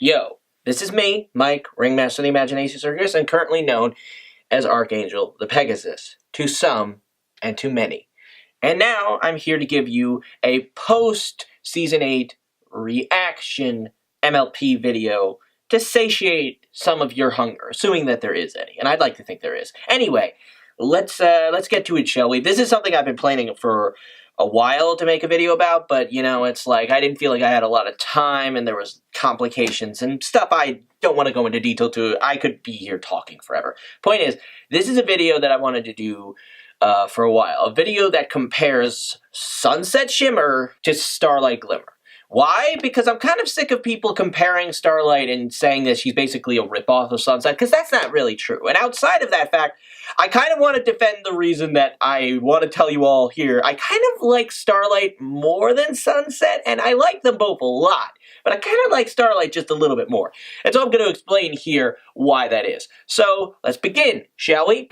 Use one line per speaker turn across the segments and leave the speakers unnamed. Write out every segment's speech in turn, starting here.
Yo, this is me, Mike, Ringmaster of the Imagination Circus, and currently known as Archangel the Pegasus, to some and to many. And now I'm here to give you a post-Season 8 reaction MLP video to satiate some of your hunger, assuming that there is any, and I'd like to think there is. Anyway, let's get to it, shall we? This is something I've been planning for a while to make a video about, but it's like I didn't feel like I had a lot of time and there was complications and stuff I don't want to go into detail to. I could be here talking forever. Point is, this is a video that I wanted to do for a while. A video that compares Sunset Shimmer to Starlight Glimmer. Why? Because I'm kind of sick of people comparing Starlight and saying that she's basically a ripoff of Sunset, because that's not really true. And outside of that fact, I kind of want to defend the reason that I want to tell you all here. I kind of like Starlight more than Sunset, and I like them both a lot. But I kind of like Starlight just a little bit more. And so I'm going to explain here why that is. So let's begin, shall we?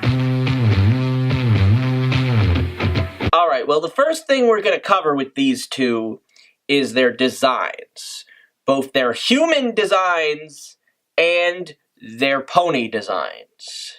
Alright, well the first thing we're going to cover with these two is their designs. Both their human designs and their pony designs.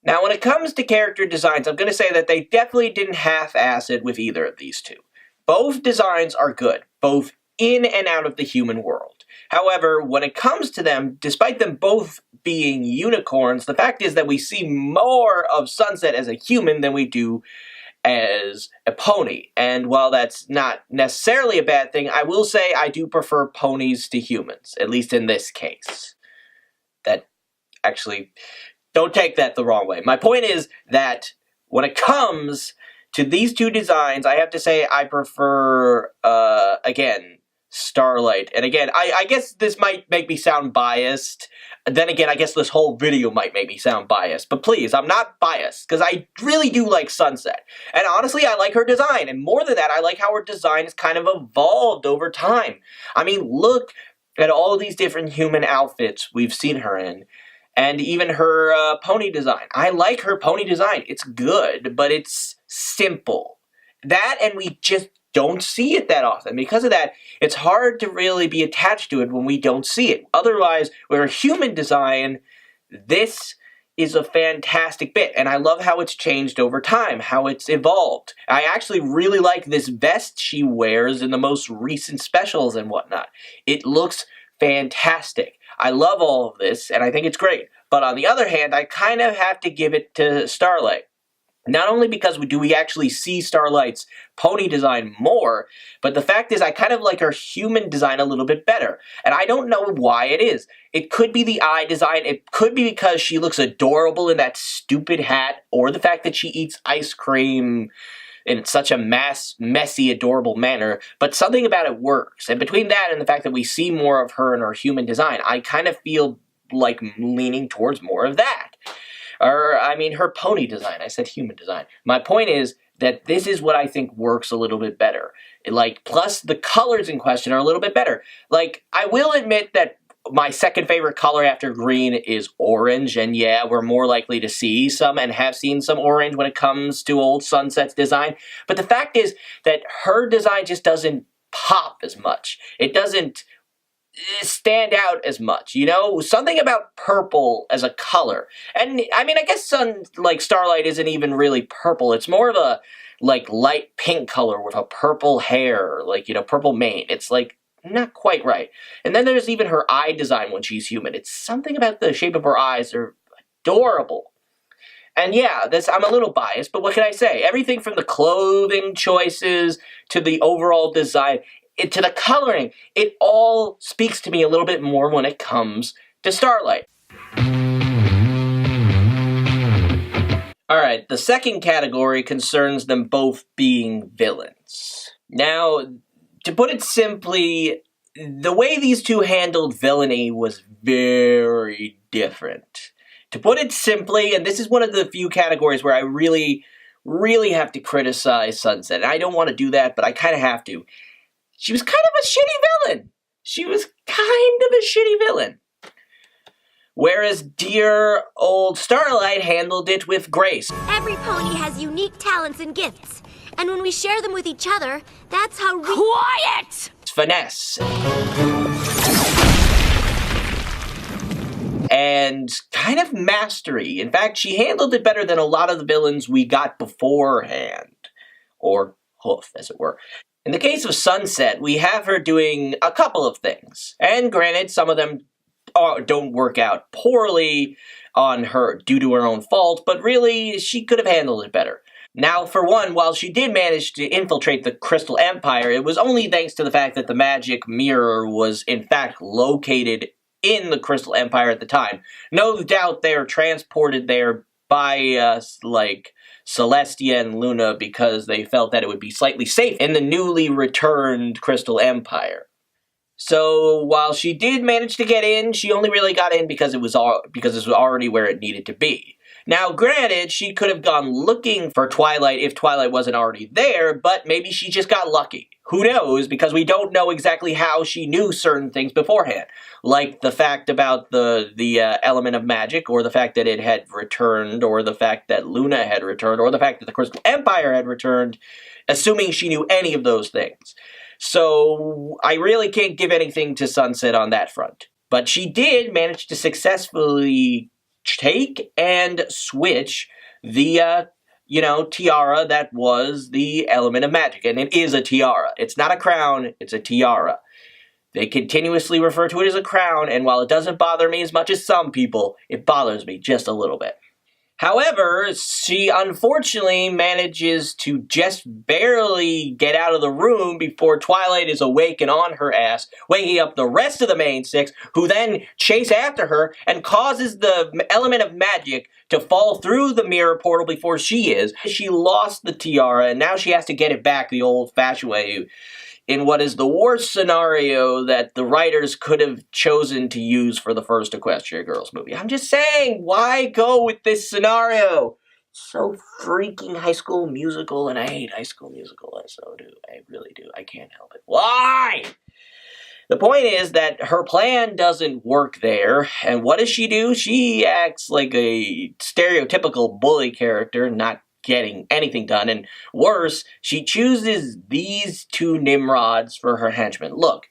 Now, when it comes to character designs, I'm going to say that they definitely didn't half-ass it with either of these two. Both designs are good, both in and out of the human world. However, when it comes to them, despite them both being unicorns, the fact is that we see more of Sunset as a human than we do as a pony. And while that's not necessarily a bad thing, I will say I do prefer ponies to humans, at least in this case. That actually, don't take that the wrong way. My point is that when it comes to these two designs, I have to say I prefer, again, Starlight. And again, I guess this might make me sound biased. Then again, I guess this whole video might make me sound biased. But please, I'm not biased, because I really do like Sunset. And honestly, I like her design. And more than that, I like how her design has kind of evolved over time. I mean, look at all these different human outfits we've seen her in. And even her pony design. I like her pony design. It's good, but it's simple. That, and we just don't see it that often. Because of that, it's hard to really be attached to it when we don't see it. Otherwise, with her human design, this is a fantastic bit. And I love how it's changed over time, how it's evolved. I actually really like this vest she wears in the most recent specials and whatnot. It looks fantastic. I love all of this, and I think it's great. But on the other hand, I kind of have to give it to Starlight. Not only because we actually see Starlight's pony design more, but the fact is I kind of like her human design a little bit better. And I don't know why it is. It could be the eye design, it could be because she looks adorable in that stupid hat, or the fact that she eats ice cream in such a messy, adorable manner, but something about it works. And between that and the fact that we see more of her in her human design, I kind of feel like leaning towards more of that. Or, I mean, her pony design. I said human design. My point is that this is what I think works a little bit better. Plus the colors in question are a little bit better. I will admit that my second favorite color after green is orange, and yeah, we're more likely to see some and have seen some orange when it comes to old Sunset's design. But the fact is that her design just doesn't pop as much. It doesn't stand out as much, Something about purple as a color. And, I mean, I guess Starlight isn't even really purple. It's more of a, light pink color with a purple hair, purple mane. It's, not quite right. And then there's even her eye design when she's human. It's something about the shape of her eyes are adorable. And yeah, I'm a little biased, but what can I say? Everything from the clothing choices to the overall design, to the coloring, it all speaks to me a little bit more when it comes to Starlight. Alright, the second category concerns them both being villains. Now, to put it simply, the way these two handled villainy was very different. To put it simply, and this is one of the few categories where I really, really have to criticize Sunset. And I don't want to do that, but I kind of have to. She was kind of a shitty villain. She was kind of a shitty villain. Whereas dear old Starlight handled it with grace.
Every pony has unique talents and gifts. And when we share them with each other, that's how
Quiet!
Finesse. and kind of mastery. In fact, she handled it better than a lot of the villains we got beforehand. Or hoof, as it were. In the case of Sunset, we have her doing a couple of things. And granted, some of them don't work out poorly on her due to her own fault, but really, she could have handled it better. Now, for one, while she did manage to infiltrate the Crystal Empire, it was only thanks to the fact that the magic mirror was, in fact, located in the Crystal Empire at the time. No doubt they're transported there by, Celestia and Luna because they felt that it would be slightly safe in the newly returned Crystal Empire. So while she did manage to get in, she only really got in because it was already where it needed to be. Now, granted, she could have gone looking for Twilight if Twilight wasn't already there, but maybe she just got lucky. Who knows, because we don't know exactly how she knew certain things beforehand. Like the fact about the element of magic, or the fact that it had returned, or the fact that Luna had returned, or the fact that the Crystal Empire had returned, assuming she knew any of those things. So I really can't give anything to Sunset on that front. But she did manage to successfully take and switch the, tiara that was the element of magic. And it is a tiara. It's not a crown, it's a tiara. They continuously refer to it as a crown, and while it doesn't bother me as much as some people, it bothers me just a little bit. However, she unfortunately manages to just barely get out of the room before Twilight is awake and on her ass, waking up the rest of the main six, who then chase after her and causes the element of magic to fall through the mirror portal before she is. She lost the tiara, and now she has to get it back the old-fashioned way, in what is the worst scenario that the writers could have chosen to use for the first Equestria Girls movie. I'm just saying, why go with this scenario? So freaking High School Musical, and I hate High School Musical, I so do. I really do. I can't help it. Why? The point is that her plan doesn't work there, and what does she do? She acts like a stereotypical bully character, not getting anything done, and worse, she chooses these two Nimrods for her henchmen. Look,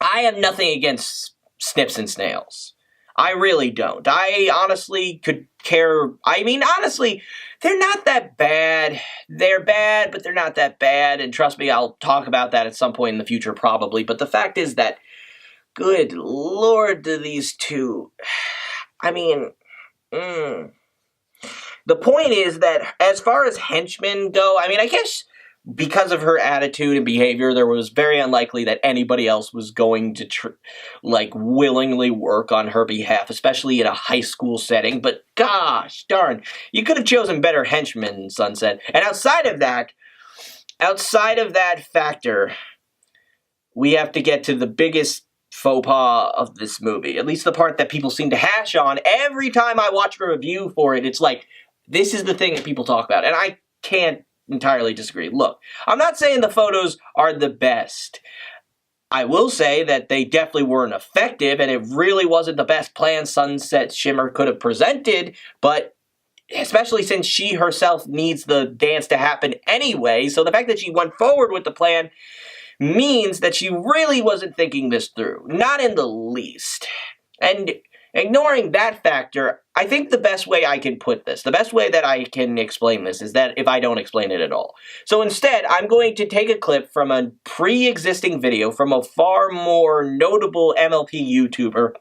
I have nothing against Snips and Snails. I really don't. I honestly could care. I mean, honestly, they're not that bad. They're bad, but they're not that bad, and trust me, I'll talk about that at some point in the future, probably. But the fact is that, good lord, do these two... I mean... The point is that, as far as henchmen go, I mean, I guess because of her attitude and behavior, there was very unlikely that anybody else was going to, willingly work on her behalf, especially in a high school setting. But gosh darn, you could have chosen better henchmen, Sunset. And outside of that factor, we have to get to the biggest faux pas of this movie. At least the part that people seem to hash on. Every time I watch a review for it, it's like, this is the thing that people talk about, and I can't entirely disagree. Look, I'm not saying the photos are the best. I will say that they definitely weren't effective, and it really wasn't the best plan Sunset Shimmer could have presented, but especially since she herself needs the dance to happen anyway, so the fact that she went forward with the plan means that she really wasn't thinking this through. Not in the least. And ignoring that factor, I think the best way I can put this, the best way that I can explain this is that if I don't explain it at all. So instead, I'm going to take a clip from a pre-existing video from a far more notable MLP YouTuber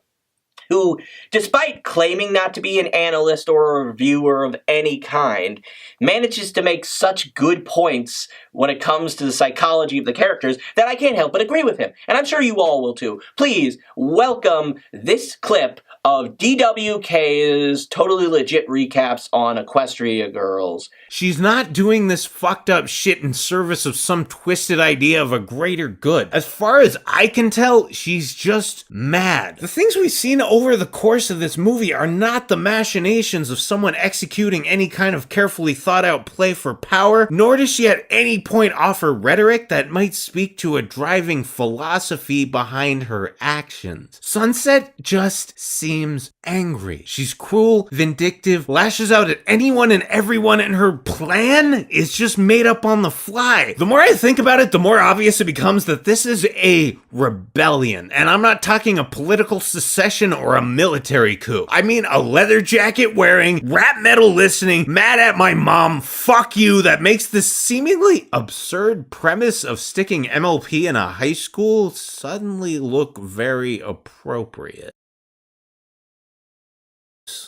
who, despite claiming not to be an analyst or a reviewer of any kind, manages to make such good points when it comes to the psychology of the characters that I can't help but agree with him. And I'm sure you all will too. Please welcome this clip of DWK's totally legit recaps on Equestria Girls.
She's not doing this fucked up shit in service of some twisted idea of a greater good. As far as I can tell, she's just mad. The things we've seen over the course of this movie are not the machinations of someone executing any kind of carefully thought out play for power, nor does she at any point offer rhetoric that might speak to a driving philosophy behind her actions. Sunset just seems angry. She's cruel, vindictive, lashes out at anyone and everyone, and her plan is just made up on the fly. The more I think about it, the more obvious it becomes that this is a rebellion. And I'm not talking a political secession or or a military coup. I mean, a leather jacket wearing, rap metal listening, mad at my mom, fuck you, that makes this seemingly absurd premise of sticking MLP in a high school suddenly look very appropriate.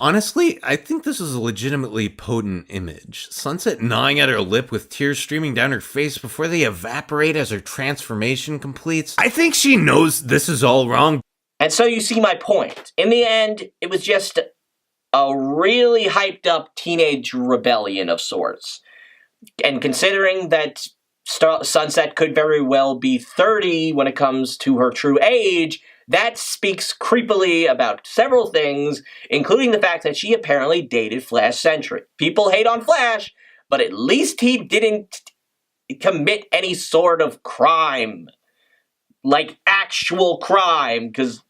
Honestly, I think this is a legitimately potent image. Sunset gnawing at her lip with tears streaming down her face before they evaporate as her transformation completes. I think she knows this is all wrong.
And so you see my point. In the end, it was just a really hyped up teenage rebellion of sorts. And considering that Sunset could very well be 30 when it comes to her true age, that speaks creepily about several things, including the fact that she apparently dated Flash Sentry. People hate on Flash, but at least he didn't commit any sort of crime. Like actual crime, because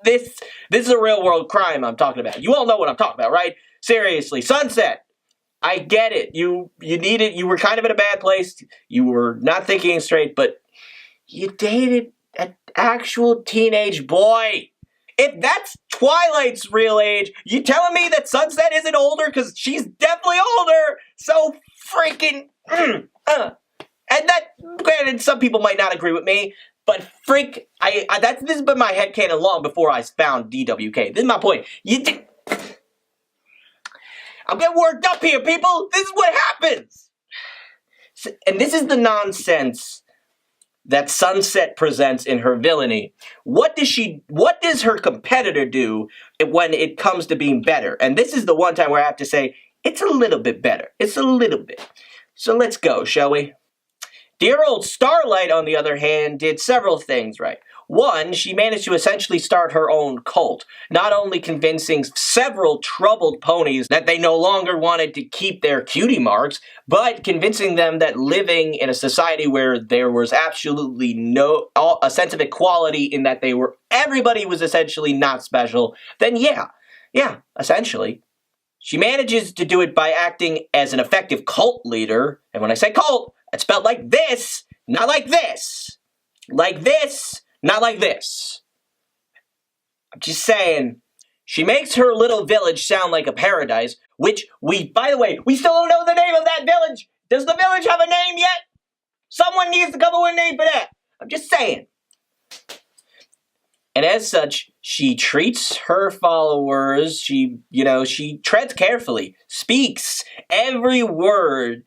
this is a real world crime I'm talking about. You all know what I'm talking about, right? Seriously, Sunset, I get it. You needed, you were kind of in a bad place. You were not thinking straight, but you dated an actual teenage boy. If that's Twilight's real age, you telling me that Sunset isn't older? Because she's definitely older. So freaking... And that, granted, some people might not agree with me, but this has been my headcanon long before I found DWK. This is my point. I'm getting worked up here, people. This is what happens. And this is the nonsense that Sunset presents in her villainy. What does her competitor do when it comes to being better? And this is the one time where I have to say, it's a little bit better. It's a little bit. So let's go, shall we? Dear old Starlight, on the other hand, did several things right. One, she managed to essentially start her own cult, not only convincing several troubled ponies that they no longer wanted to keep their cutie marks, but convincing them that living in a society where there was absolutely a sense of equality in that everybody was essentially not special, then yeah, essentially. She manages to do it by acting as an effective cult leader, and when I say cult, it's spelled like this, not like this. Like this, not like this. I'm just saying. She makes her little village sound like a paradise, which by the way, we still don't know the name of that village. Does the village have a name yet? Someone needs to come up with a name for that. I'm just saying. And as such, she treats her followers, she treads carefully, speaks every word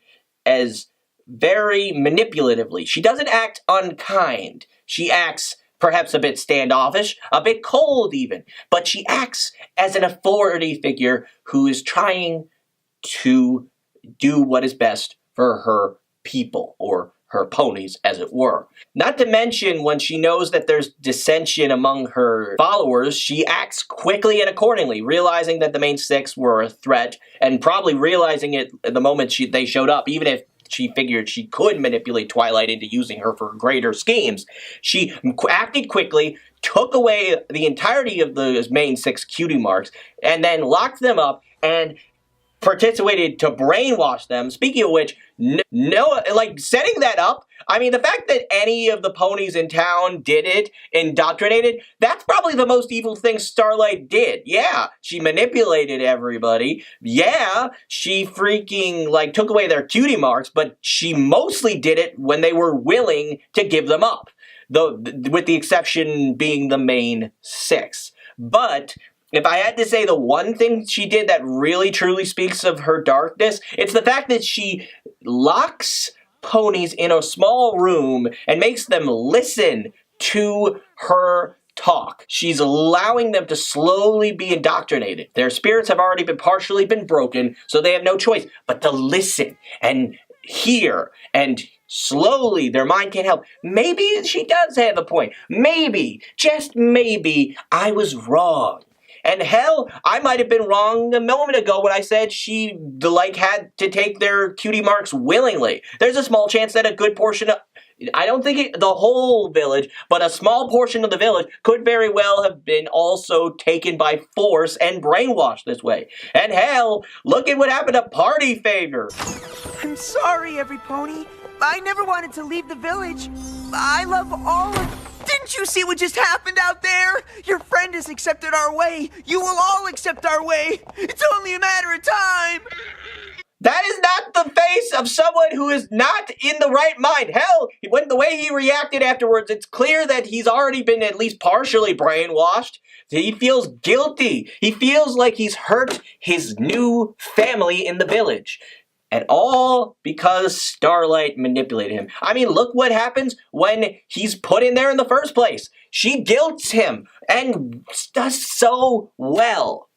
as very manipulatively. She doesn't act unkind. She acts perhaps a bit standoffish, a bit cold even, but she acts as an authority figure who is trying to do what is best for her people, or her ponies, as it were. Not to mention, when she knows that there's dissension among her followers, she acts quickly and accordingly, realizing that the main six were a threat, and probably realizing it the moment they showed up, even if she figured she could manipulate Twilight into using her for greater schemes. She acted quickly, took away the entirety of the main six cutie marks, and then locked them up and participated to brainwash them. Speaking of which, setting that up, I mean, the fact that any of the ponies in town did it, indoctrinated, that's probably the most evil thing Starlight did. Yeah, she manipulated everybody. Yeah, she freaking, took away their cutie marks, but she mostly did it when they were willing to give them up. With the exception being the main six. But if I had to say the one thing she did that really truly speaks of her darkness, it's the fact that she locks ponies in a small room and makes them listen to her talk. She's allowing them to slowly be indoctrinated. Their spirits have already partially been broken, so they have no choice but to listen and hear, and slowly their mind can't help. Maybe she does have a point. Maybe, just maybe, I was wrong. And hell, I might have been wrong a moment ago when I said she, had to take their cutie marks willingly. There's a small chance that a good portion of, I don't think the whole village, but a small portion of the village could very well have been also taken by force and brainwashed this way. And hell, look at what happened to Party Favor.
I'm sorry, every pony. I never wanted to leave the village. I love all of... Didn't Don't you see what just happened out there? Your friend has accepted our way. You will all accept our way. It's only a matter of time.
That is not the face of someone who is not in the right mind. Hell, when the way he reacted afterwards, it's clear that he's already been at least partially brainwashed. He feels guilty. He feels like he's hurt his new family in the village. And all because Starlight manipulated him. I mean, look what happens when he's put in there in the first place. She guilts him and does so well.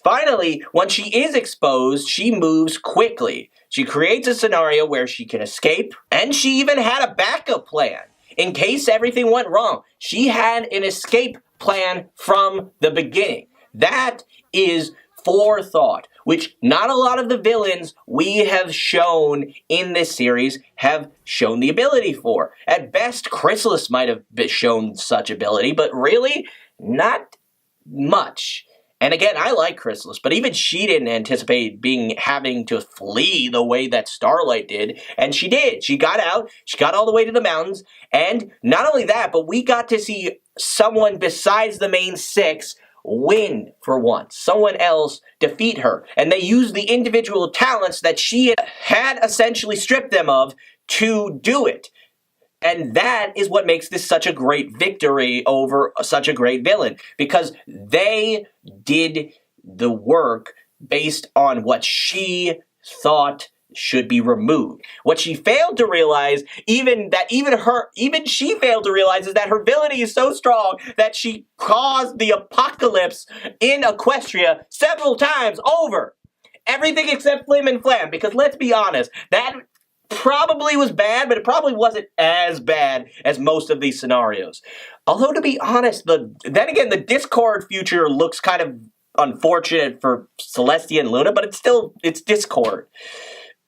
Finally, when she is exposed, she moves quickly. She creates a scenario where she can escape, and she even had a backup plan. In case everything went wrong, she had an escape plan from the beginning. That is forethought, which not a lot of the villains we have shown in this series have shown the ability for. At best, Chrysalis might have shown such ability, but really, not much. And again, I like Chrysalis, but even she didn't anticipate having to flee the way that Starlight did, and she did. She got out, she got all the way to the mountains, and not only that, but we got to see someone besides the main six win for once. Someone else defeat her, and they used the individual talents that she had essentially stripped them of to do it. And that is what makes this such a great victory over such a great villain, because they did the work based on what she thought should be removed. What she failed to realize, even she failed to realize, is that her ability is so strong that she caused the apocalypse in Equestria several times over. Everything except Flim and Flam, because let's be honest, that probably was bad, but it probably wasn't as bad as most of these scenarios. Although, to be honest, then again, the Discord future looks kind of unfortunate for Celestia and Luna, but it's Discord.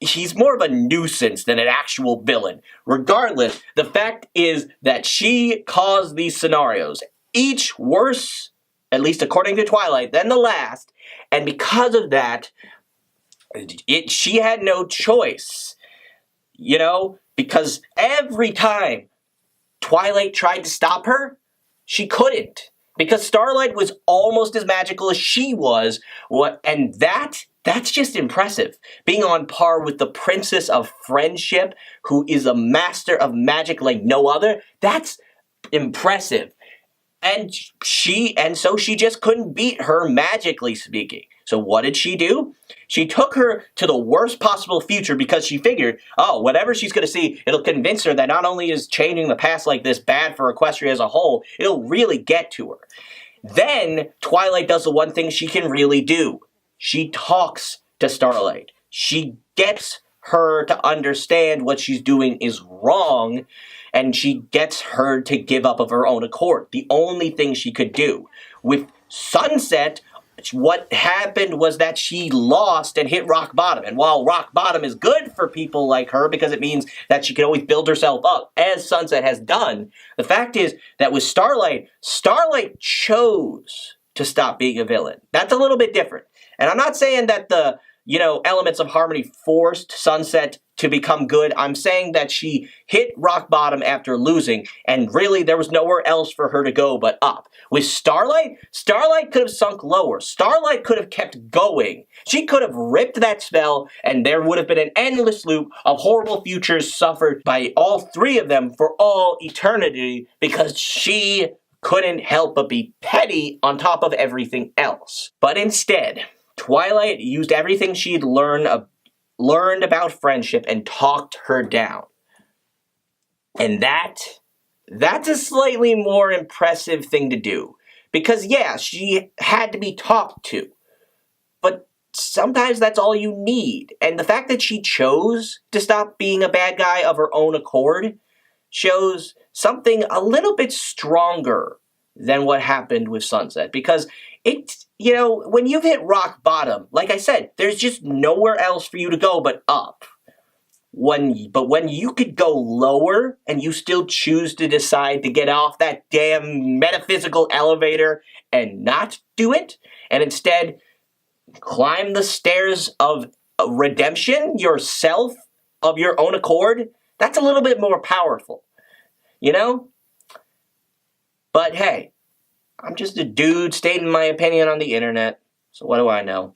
He's more of a nuisance than an actual villain. Regardless, the fact is that she caused these scenarios, each worse, at least according to Twilight, than the last, and because of that, she had no choice. You know, because every time Twilight tried to stop her, she couldn't. Because Starlight was almost as magical as she was. And that's just impressive. Being on par with the Princess of Friendship, who is a master of magic like no other, that's impressive. And so she just couldn't beat her, magically speaking. So what did she do? She took her to the worst possible future because she figured, whatever she's going to see, it'll convince her that not only is changing the past like this bad for Equestria as a whole, it'll really get to her. Then Twilight does the one thing she can really do. She talks to Starlight. She gets her to understand what she's doing is wrong, and she gets her to give up of her own accord. The only thing she could do. With Sunset, what happened was that she lost and hit rock bottom. And while rock bottom is good for people like her because it means that she can always build herself up, as Sunset has done, the fact is that with Starlight chose to stop being a villain. That's a little bit different. And I'm not saying that the elements of harmony forced Sunset to become good. I'm saying that she hit rock bottom after losing, and really there was nowhere else for her to go but up. With Starlight could have sunk lower. Starlight could have kept going. She could have ripped that spell, and there would have been an endless loop of horrible futures suffered by all three of them for all eternity, because she couldn't help but be petty on top of everything else. But instead, Twilight used everything she'd learned about friendship and talked her down. And that's a slightly more impressive thing to do. Because, yeah, she had to be talked to. But sometimes that's all you need. And the fact that she chose to stop being a bad guy of her own accord shows something a little bit stronger than what happened with Sunset. Because when you've hit rock bottom, like I said, there's just nowhere else for you to go but up. But when you could go lower and you still choose to decide to get off that damn metaphysical elevator and not do it, and instead climb the stairs of redemption yourself of your own accord, that's a little bit more powerful. But hey, I'm just a dude stating my opinion on the internet, so what do I know?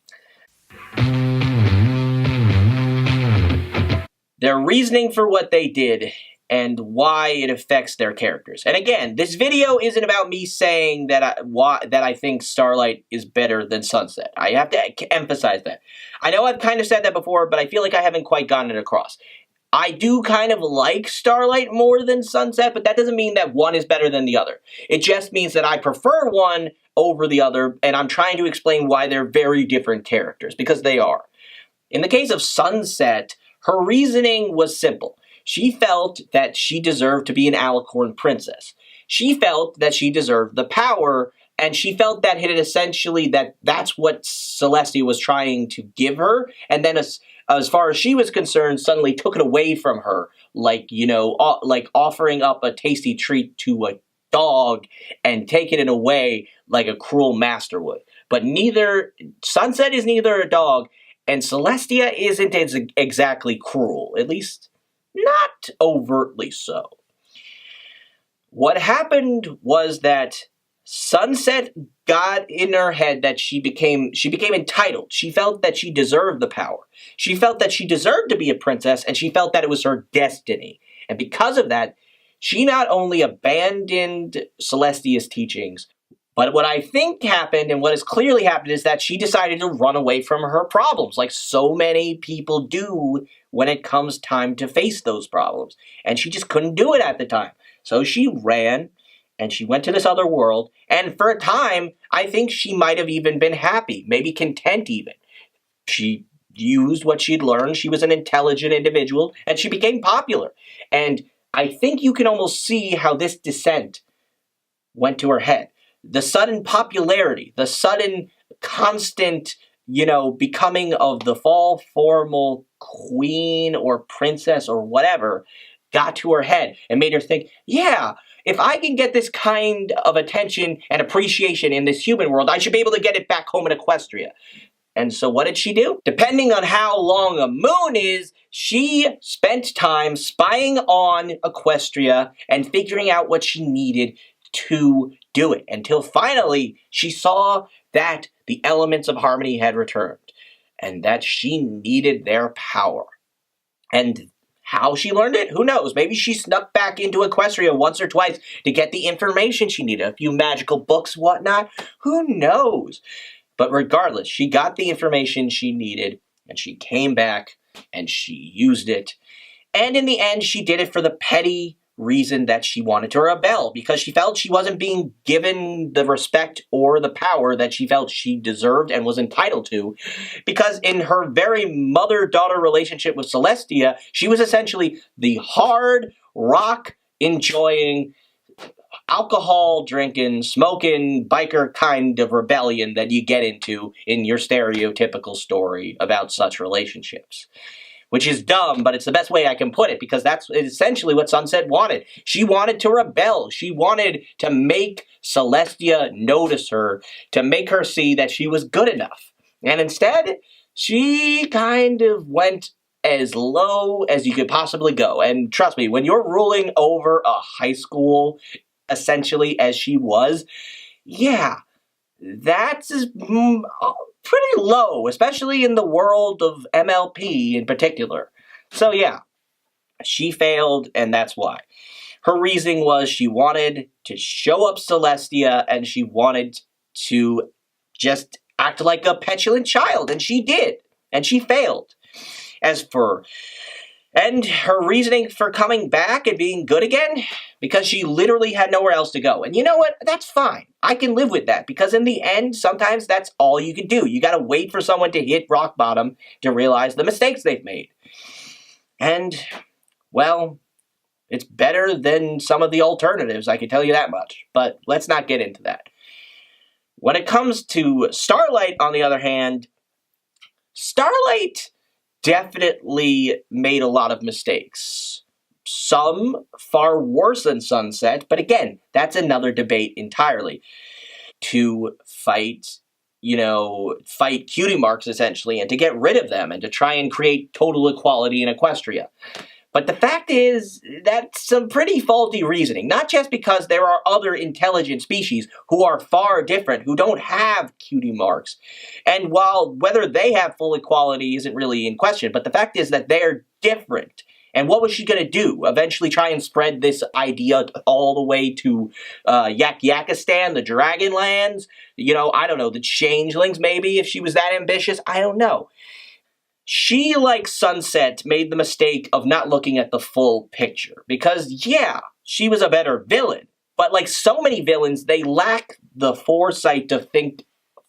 Their reasoning for what they did and why it affects their characters. And again, this video isn't about me saying that I think Starlight is better than Sunset. I have to emphasize that. I know I've kind of said that before, but I feel like I haven't quite gotten it across. I do kind of like Starlight more than Sunset, but that doesn't mean that one is better than the other. It just means that I prefer one over the other, and I'm trying to explain why they're very different characters, because they are. In the case of Sunset, her reasoning was simple. She felt that she deserved to be an alicorn princess. She felt that she deserved the power, and she felt that that's what Celestia was trying to give her, and then as far as she was concerned, suddenly took it away from her, like offering up a tasty treat to a dog and taking it away like a cruel master would. But Sunset is neither a dog, and Celestia isn't exactly cruel, at least not overtly so. What happened was that Sunset got in her head that she became entitled. She felt that she deserved the power. She felt that she deserved to be a princess, and she felt that it was her destiny. And because of that, she not only abandoned Celestia's teachings, but what I think happened, and what has clearly happened, is that she decided to run away from her problems, like so many people do when it comes time to face those problems. And she just couldn't do it at the time. So she ran, and she went to this other world, and for a time, I think she might have even been happy, maybe content even. She used what she'd learned. She was an intelligent individual, and she became popular. And I think you can almost see how this descent went to her head. The sudden popularity, the sudden constant, becoming of the fall formal queen or princess or whatever, got to her head and made her think, yeah, if I can get this kind of attention and appreciation in this human world, I should be able to get it back home in Equestria. And so what did she do? Depending on how long a moon is, she spent time spying on Equestria and figuring out what she needed to do it, until finally she saw that the elements of harmony had returned and that she needed their power. And how she learned it? Who knows? Maybe she snuck back into Equestria once or twice to get the information she needed, a few magical books, whatnot. Who knows? But regardless, she got the information she needed, and she came back, and she used it. And in the end, she did it for the petty reason that she wanted to rebel, because she felt she wasn't being given the respect or the power that she felt she deserved and was entitled to, because in her very mother-daughter relationship with Celestia, she was essentially the hard, rock-enjoying, alcohol-drinking, smoking, biker kind of rebellion that you get into in your stereotypical story about such relationships. Which is dumb, but it's the best way I can put it, because that's essentially what Sunset wanted. She wanted to rebel. She wanted to make Celestia notice her, to make her see that she was good enough. And instead, she kind of went as low as you could possibly go. And trust me, when you're ruling over a high school, essentially as she was, yeah, that's pretty low, especially in the world of MLP in particular. So yeah, she failed, and that's why. Her reasoning was she wanted to show up Celestia, and she wanted to just act like a petulant child, and she did, and she failed. And her reasoning for coming back and being good again, because she literally had nowhere else to go. And you know what? That's fine. I can live with that, because in the end, sometimes that's all you can do. You gotta wait for someone to hit rock bottom to realize the mistakes they've made. And, well, it's better than some of the alternatives, I can tell you that much. But let's not get into that. When it comes to Starlight, on the other hand, Starlight definitely made a lot of mistakes. Some far worse than Sunset, but again, that's another debate entirely. To fight cutie marks, essentially, and to get rid of them, and to try and create total equality in Equestria. But the fact is, that's some pretty faulty reasoning. Not just because there are other intelligent species who are far different, who don't have cutie marks. And while whether they have full equality isn't really in question, but the fact is that they're different. And what was she going to do? Eventually try and spread this idea all the way to Yakistan, the Dragonlands? I don't know, the Changelings maybe, if she was that ambitious? I don't know. She, like Sunset, made the mistake of not looking at the full picture. Because, yeah, she was a better villain. But like so many villains, they lack the foresight to think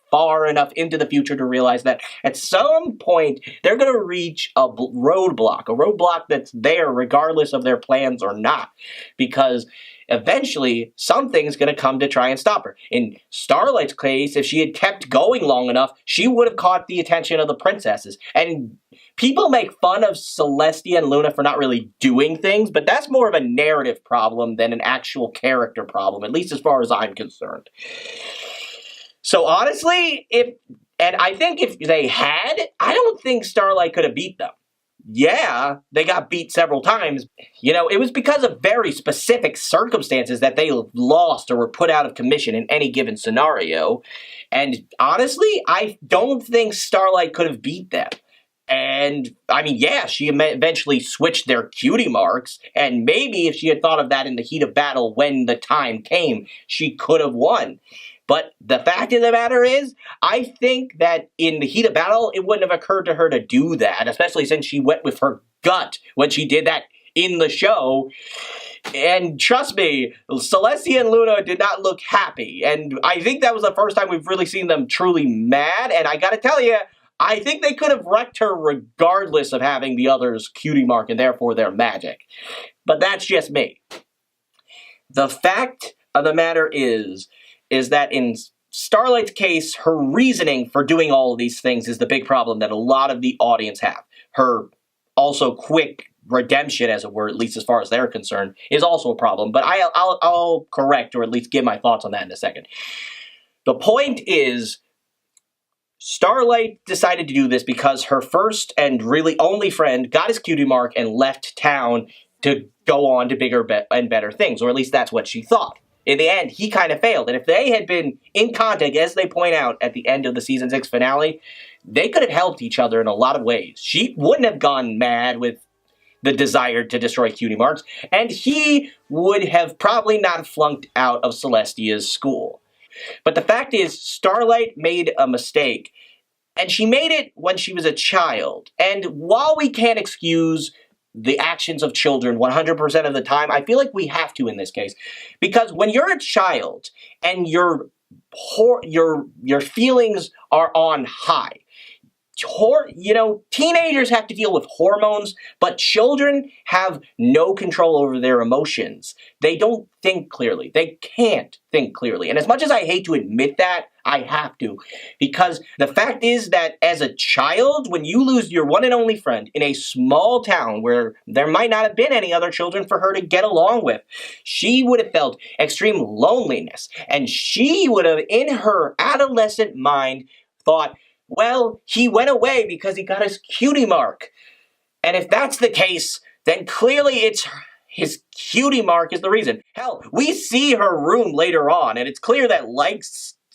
far enough into the future to realize that at some point they're going to reach a roadblock that's there regardless of their plans or not. Because eventually something's going to come to try and stop her. In Starlight's case, if she had kept going long enough, she would have caught the attention of the princesses. And people make fun of Celestia and Luna for not really doing things, but that's more of a narrative problem than an actual character problem, at least as far as I'm concerned. So honestly, I think if they had, I don't think Starlight could have beat them. Yeah, they got beat several times. It was because of very specific circumstances that they lost or were put out of commission in any given scenario. And honestly, I don't think Starlight could have beat them. And, yeah, she eventually switched their cutie marks, and maybe if she had thought of that in the heat of battle when the time came, she could have won. But the fact of the matter is, I think that in the heat of battle, it wouldn't have occurred to her to do that, especially since she went with her gut when she did that in the show. And trust me, Celestia and Luna did not look happy. And I think that was the first time we've really seen them truly mad. And I gotta tell you, I think they could have wrecked her regardless of having the other's cutie mark and therefore their magic. But that's just me. The fact of the matter is that in Starlight's case, her reasoning for doing all of these things is the big problem that a lot of the audience have. Her also quick redemption, as it were, at least as far as they're concerned, is also a problem. But I'll correct or at least give my thoughts on that in a second. The point is, Starlight decided to do this because her first and really only friend got his cutie mark and left town to go on to bigger and better things, or at least that's what she thought. In the end, he kind of failed, and if they had been in contact, as they point out at the end of the Season 6 finale, they could have helped each other in a lot of ways. She wouldn't have gone mad with the desire to destroy cutie marks, and he would have probably not flunked out of Celestia's school. But the fact is, Starlight made a mistake, and she made it when she was a child. And while we can't excuse the actions of children 100% of the time, I feel like we have to in this case. Because when you're a child and your feelings are on high, teenagers have to deal with hormones, but children have no control over their emotions. They don't think clearly. They can't think clearly. And as much as I hate to admit that, I have to. Because the fact is that as a child, when you lose your one and only friend in a small town where there might not have been any other children for her to get along with, she would have felt extreme loneliness. And she would have, in her adolescent mind, thought, well, he went away because he got his cutie mark. And if that's the case, then clearly it's his cutie mark is the reason. Hell, we see her room later on, and it's clear that, like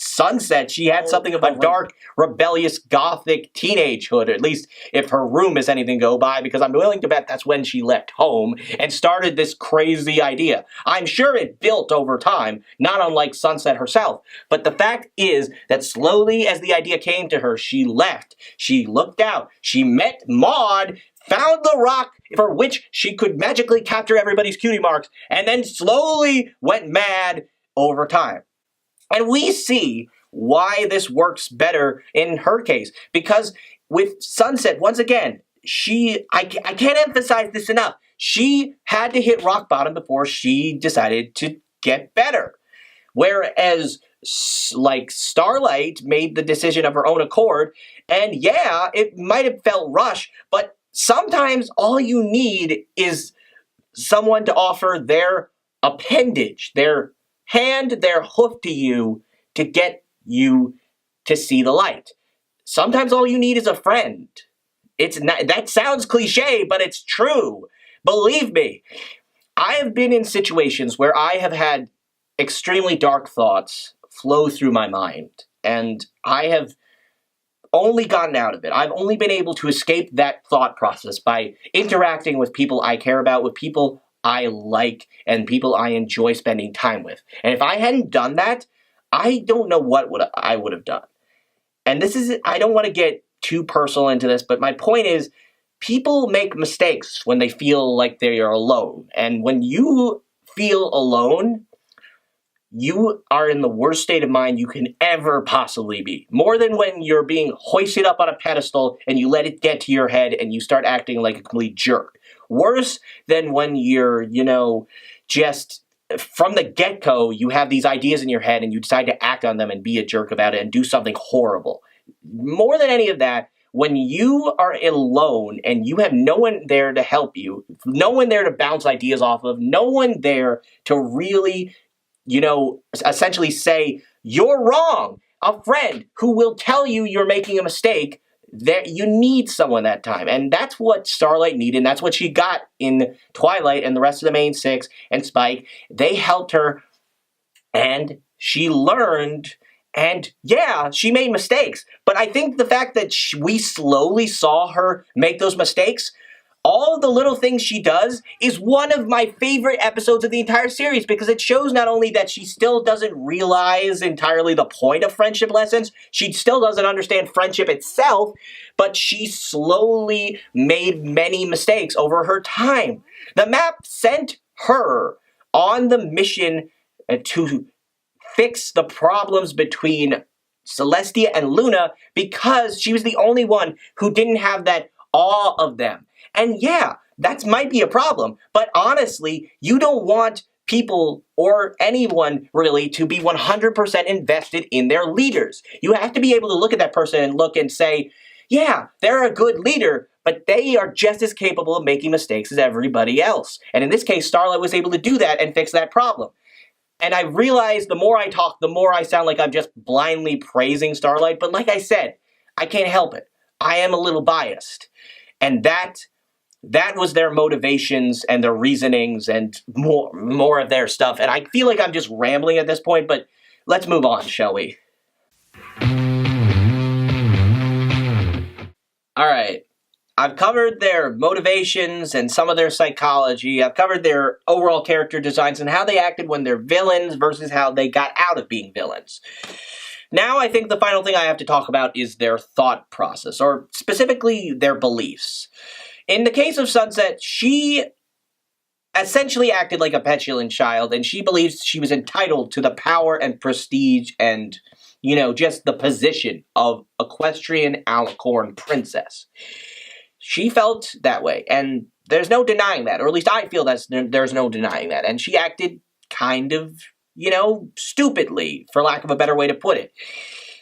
Sunset, she had something of a dark, rebellious, gothic teenagehood, at least if her room is anything to go by, because I'm willing to bet that's when she left home and started this crazy idea. I'm sure it built over time, not unlike Sunset herself, but the fact is that slowly as the idea came to her, she left. She looked out. She met Maud, found the rock for which she could magically capture everybody's cutie marks, and then slowly went mad over time. And we see why this works better in her case. Because with Sunset, once again, I can't emphasize this enough. She had to hit rock bottom before she decided to get better. Whereas, like, Starlight made the decision of her own accord. And yeah, it might have felt rushed, but sometimes all you need is someone to offer their appendage, their hand, their hoof to you to get you to see the light. Sometimes all you need is a friend. It's not, that sounds cliche, but it's true. believe me, I have been in situations where I have had extremely dark thoughts flow through my mind, and I have only gotten out of it. I've only been able to escape that thought process by interacting with people I care about, with people I like, and people I enjoy spending time with. And if I hadn't done that, I don't know what I would have done. And I don't want to get too personal into this, but my point is, people make mistakes when they feel like they are alone. And when you feel alone, you are in the worst state of mind you can ever possibly be. More than when you're being hoisted up on a pedestal and you let it get to your head and you start acting like a complete jerk. Worse than when you're, just from the get-go, you have these ideas in your head and you decide to act on them and be a jerk about it and do something horrible. More than any of that, when you are alone and you have no one there to help you, no one there to bounce ideas off of, no one there to really, essentially say, you're wrong, a friend who will tell you you're making a mistake, that you need someone that time. And that's what Starlight needed, and that's what she got in Twilight and the rest of the main six and Spike. They helped her, and she learned. And yeah, she made mistakes, but I think the fact that we slowly saw her make those mistakes, all of the little things she does, is one of my favorite episodes of the entire series, because it shows not only that she still doesn't realize entirely the point of friendship lessons, she still doesn't understand friendship itself, but she slowly made many mistakes over her time. The map sent her on the mission to fix the problems between Celestia and Luna, because she was the only one who didn't have that awe of them. And yeah, that might be a problem, but honestly, you don't want people or anyone really to be 100% invested in their leaders. You have to be able to look at that person and look and say, yeah, they're a good leader, but they are just as capable of making mistakes as everybody else. And in this case, Starlight was able to do that and fix that problem. And I realize the more I talk, the more I sound like I'm just blindly praising Starlight. But like I said, I can't help it. I am a little biased. And that was their motivations and their reasonings and more of their stuff. And I feel like I'm just rambling at this point, but let's move on, shall we? All right. I've covered their motivations and some of their psychology. I've covered their overall character designs and how they acted when they're villains versus how they got out of being villains. Now I think the final thing I have to talk about is their thought process, or specifically their beliefs. In the case of Sunset, she essentially acted like a petulant child, and she believes she was entitled to the power and prestige and, just the position of equestrian alicorn princess. She felt that way, and there's no denying that, or at least I feel there's no denying that, and she acted kind of, stupidly, for lack of a better way to put it.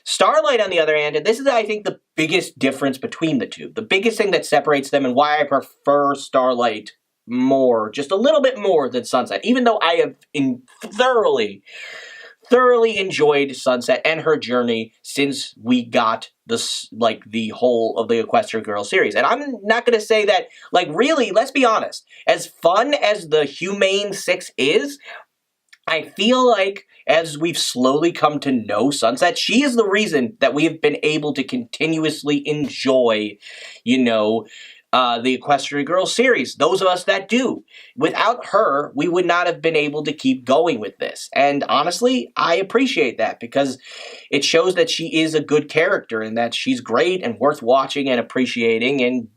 Starlight, on the other hand, and this is, I think, the biggest difference between the two, the biggest thing that separates them and why I prefer Starlight more, just a little bit more than Sunset, even though I have thoroughly enjoyed Sunset and her journey since we got the whole of the Equestria Girl series. And I'm not going to say that, really, let's be honest, as fun as the Humane 6 is, I feel like as we've slowly come to know Sunset, she is the reason that we have been able to continuously enjoy, the Equestria Girl series. Those of us that do. Without her, we would not have been able to keep going with this. And honestly, I appreciate that, because it shows that she is a good character and that she's great and worth watching and appreciating and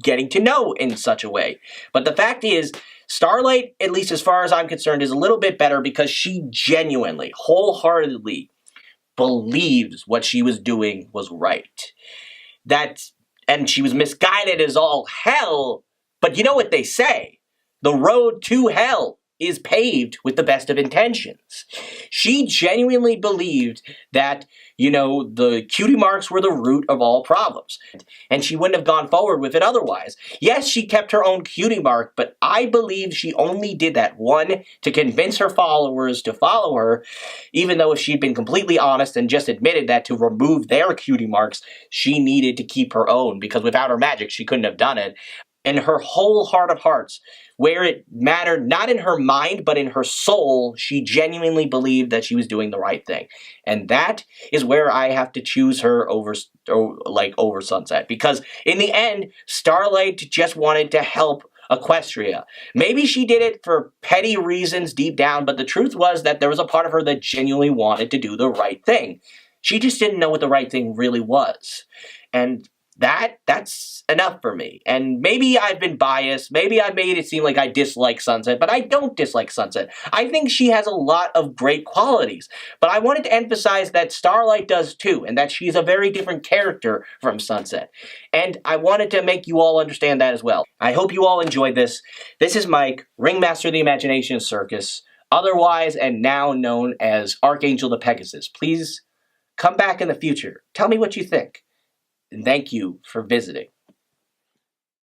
getting to know in such a way. But the fact is, Starlight, at least as far as I'm concerned, is a little bit better because she genuinely, wholeheartedly believes what she was doing was right. And she was misguided as all hell, but you know what they say, the road to hell is paved with the best of intentions. She genuinely believed that, the cutie marks were the root of all problems, and she wouldn't have gone forward with it otherwise. Yes, she kept her own cutie mark, but I believe she only did that, one, to convince her followers to follow her, even though if she'd been completely honest and just admitted that to remove their cutie marks, she needed to keep her own, because without her magic, she couldn't have done it. in her whole heart of hearts, where it mattered not in her mind, but in her soul, she genuinely believed that she was doing the right thing. And that is where I have to choose her over Sunset. Because in the end, Starlight just wanted to help Equestria. Maybe she did it for petty reasons deep down, but the truth was that there was a part of her that genuinely wanted to do the right thing. She just didn't know what the right thing really was. And that's enough for me. And maybe I've been biased. Maybe I made it seem like I dislike Sunset, but I don't dislike Sunset. I think she has a lot of great qualities. But I wanted to emphasize that Starlight does too, and that she's a very different character from Sunset. And I wanted to make you all understand that as well. I hope you all enjoyed this. This is Mike, Ringmaster of the Imagination Circus, otherwise and now known as Archangel the Pegasus. Please come back in the future. Tell me what you think. And thank you for visiting.